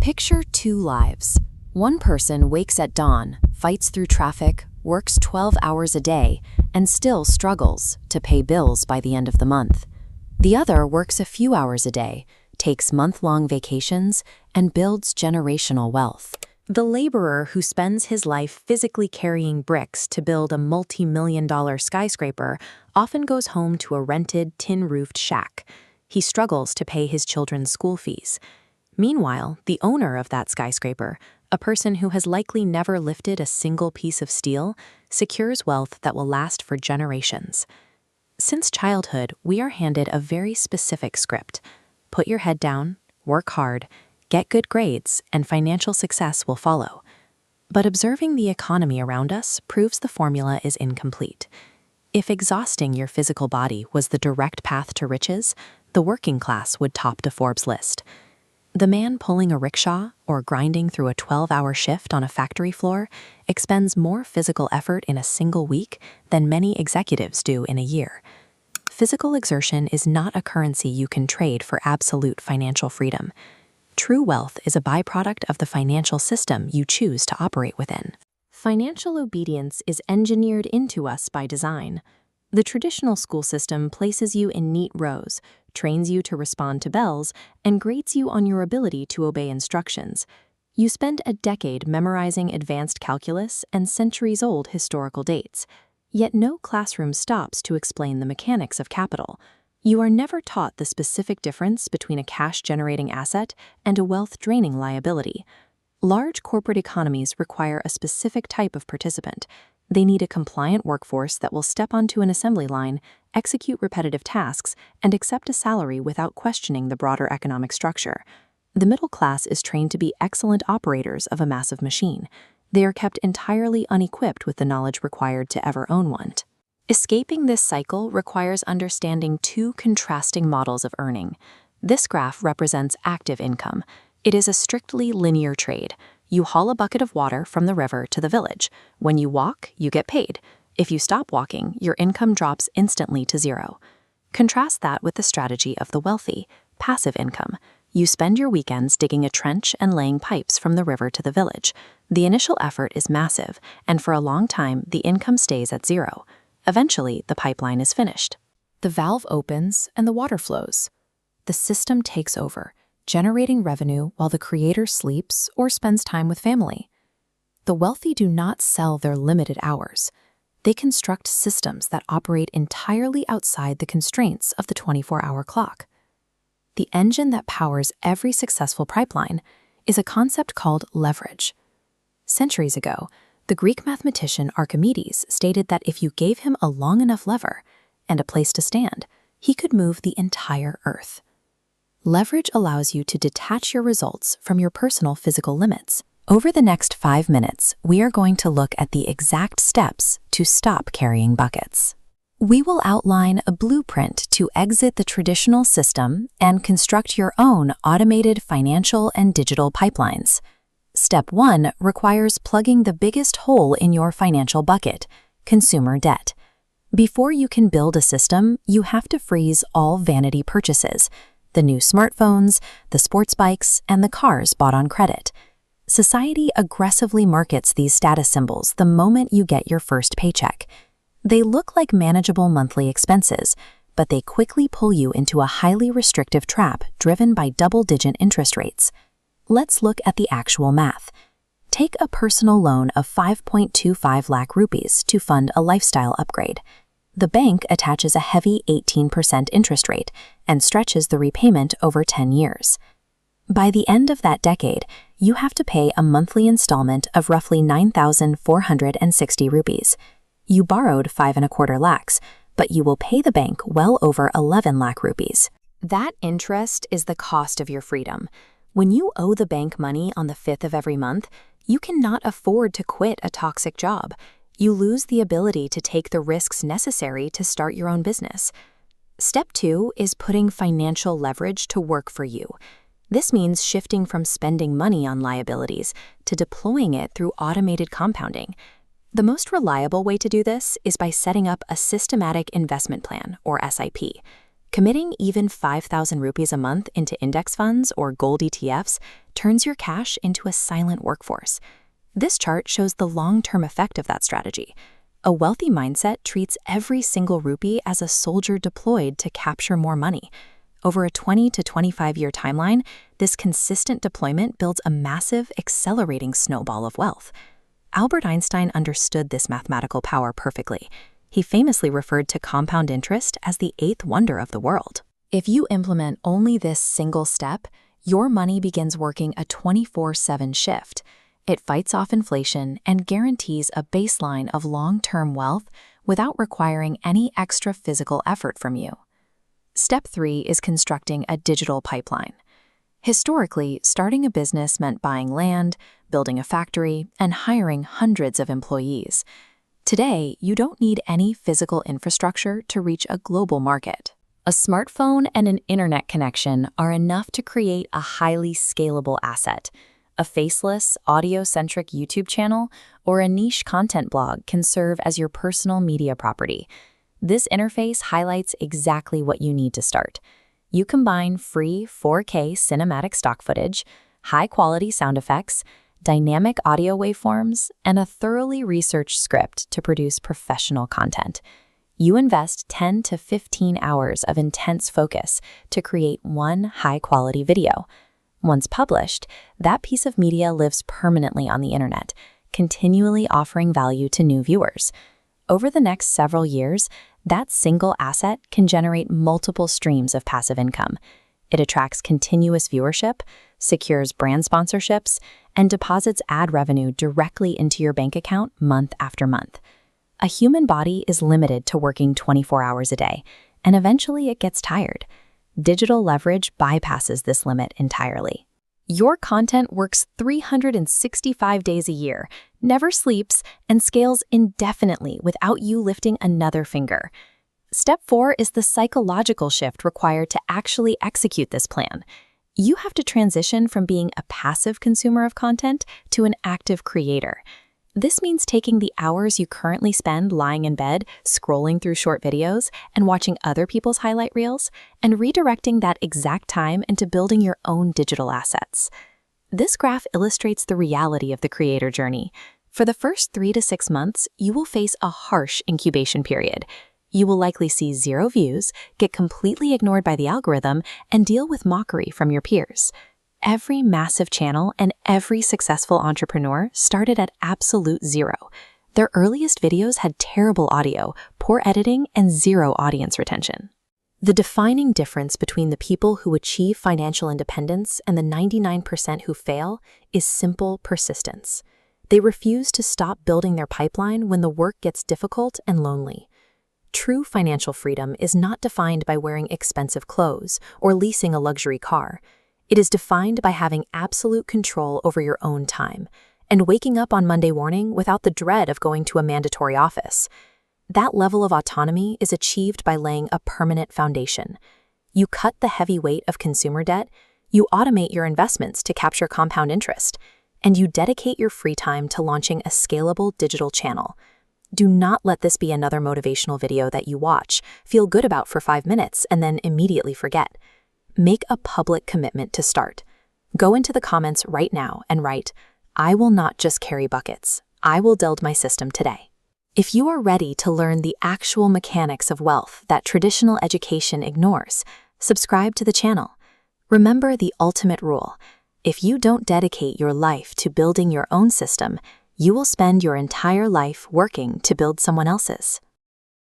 Picture two lives. One person wakes at dawn, fights through traffic, works 12 hours a day, and still struggles to pay bills by the end of the month. The other works a few hours a day, takes month-long vacations, and builds generational wealth. The laborer who spends his life physically carrying bricks to build a multi-million-dollar skyscraper often goes home to a rented, tin-roofed shack. He struggles to pay his children's school fees. Meanwhile, the owner of that skyscraper, a person who has likely never lifted a single piece of steel, secures wealth that will last for generations. Since childhood, we are handed a very specific script. Put your head down, work hard, get good grades, and financial success will follow. But observing the economy around us proves the formula is incomplete. If exhausting your physical body was the direct path to riches, the working class would top the Forbes list. The man pulling a rickshaw or grinding through a 12-hour shift on a factory floor expends more physical effort in a single week than many executives do in a year. Physical exertion is not a currency you can trade for absolute financial freedom. True wealth is a byproduct of the financial system you choose to operate within. Financial obedience is engineered into us by design. The traditional school system places you in neat rows, trains you to respond to bells, and grades you on your ability to obey instructions. You spend a decade memorizing advanced calculus and centuries-old historical dates. Yet no classroom stops to explain the mechanics of capital. You are never taught the specific difference between a cash-generating asset and a wealth-draining liability. Large corporate economies require a specific type of participant. They need a compliant workforce that will step onto an assembly line, execute repetitive tasks, and accept a salary without questioning the broader economic structure. The middle class is trained to be excellent operators of a massive machine. They are kept entirely unequipped with the knowledge required to ever own one. Escaping this cycle requires understanding two contrasting models of earning. This graph represents active income. It is a strictly linear trade. You haul a bucket of water from the river to the village. When you walk, you get paid. If you stop walking, your income drops instantly to zero. Contrast that with the strategy of the wealthy, passive income. You spend your weekends digging a trench and laying pipes from the river to the village. The initial effort is massive, and for a long time, the income stays at zero. Eventually, the pipeline is finished. The valve opens and the water flows. The system takes over, generating revenue while the creator sleeps or spends time with family. The wealthy do not sell their limited hours. They construct systems that operate entirely outside the constraints of the 24-hour clock. The engine that powers every successful pipeline is a concept called leverage. Centuries ago, the Greek mathematician Archimedes stated that if you gave him a long enough lever and a place to stand, he could move the entire earth. Leverage allows you to detach your results from your personal physical limits. Over the next 5 minutes, we are going to look at the exact steps to stop carrying buckets. We will outline a blueprint to exit the traditional system and construct your own automated financial and digital pipelines. Step 1 requires plugging the biggest hole in your financial bucket, consumer debt. Before you can build a system, you have to freeze all vanity purchases, the new smartphones, the sports bikes, and the cars bought on credit. Society aggressively markets these status symbols the moment you get your first paycheck. They look like manageable monthly expenses, but they quickly pull you into a highly restrictive trap driven by double-digit interest rates. Let's look at the actual math. Take a personal loan of 5.25 lakh rupees to fund a lifestyle upgrade. The bank attaches a heavy 18% interest rate and stretches the repayment over 10 years. By the end of that decade, you have to pay a monthly installment of roughly 9,460 rupees. You borrowed 5.25 lakhs, but you will pay the bank well over 11 lakh rupees. That interest is the cost of your freedom. When you owe the bank money on the 5th of every month, you cannot afford to quit a toxic job. You lose the ability to take the risks necessary to start your own business. Step 2 is putting financial leverage to work for you. This means shifting from spending money on liabilities to deploying it through automated compounding. The most reliable way to do this is by setting up a systematic investment plan, or SIP. Committing even 5,000 rupees a month into index funds or gold ETFs turns your cash into a silent workforce. This chart shows the long-term effect of that strategy. A wealthy mindset treats every single rupee as a soldier deployed to capture more money. Over a 20 to 25-year timeline, this consistent deployment builds a massive, accelerating snowball of wealth. Albert Einstein understood this mathematical power perfectly. He famously referred to compound interest as the eighth wonder of the world. If you implement only this single step, your money begins working a 24/7 shift. It fights off inflation and guarantees a baseline of long-term wealth without requiring any extra physical effort from you. Step 3 is constructing a digital pipeline. Historically, starting a business meant buying land, building a factory, and hiring hundreds of employees. Today, you don't need any physical infrastructure to reach a global market. A smartphone and an internet connection are enough to create a highly scalable asset. A faceless, audio-centric YouTube channel or a niche content blog can serve as your personal media property. This interface highlights exactly what you need to start. You combine free 4K cinematic stock footage, high-quality sound effects, dynamic audio waveforms, and a thoroughly researched script to produce professional content. You invest 10 to 15 hours of intense focus to create one high-quality video. Once published, that piece of media lives permanently on the internet, continually offering value to new viewers. Over the next several years, that single asset can generate multiple streams of passive income. It attracts continuous viewership, secures brand sponsorships, and deposits ad revenue directly into your bank account month after month. A human body is limited to working 24 hours a day, and eventually it gets tired. Digital leverage bypasses this limit entirely. Your content works 365 days a year, never sleeps, and scales indefinitely without you lifting another finger. Step 4 is the psychological shift required to actually execute this plan. You have to transition from being a passive consumer of content to an active creator. This means taking the hours you currently spend lying in bed, scrolling through short videos, and watching other people's highlight reels, and redirecting that exact time into building your own digital assets. This graph illustrates the reality of the creator journey. For the first 3 to 6 months, you will face a harsh incubation period. You will likely see 0 views, get completely ignored by the algorithm, and deal with mockery from your peers. Every massive channel and every successful entrepreneur started at absolute 0. Their earliest videos had terrible audio, poor editing, and 0 audience retention. The defining difference between the people who achieve financial independence and the 99% who fail is simple persistence. They refuse to stop building their pipeline when the work gets difficult and lonely. True financial freedom is not defined by wearing expensive clothes or leasing a luxury car. It is defined by having absolute control over your own time and waking up on Monday morning without the dread of going to a mandatory office. That level of autonomy is achieved by laying a permanent foundation. You cut the heavy weight of consumer debt, you automate your investments to capture compound interest, and you dedicate your free time to launching a scalable digital channel. Do not let this be another motivational video that you watch, feel good about for 5 minutes, and then immediately forget. Make a public commitment to start. Go into the comments right now and write, "I will not just carry buckets. I will build my system today." If you are ready to learn the actual mechanics of wealth that traditional education ignores, subscribe to the channel. Remember the ultimate rule. If you don't dedicate your life to building your own system, you will spend your entire life working to build someone else's.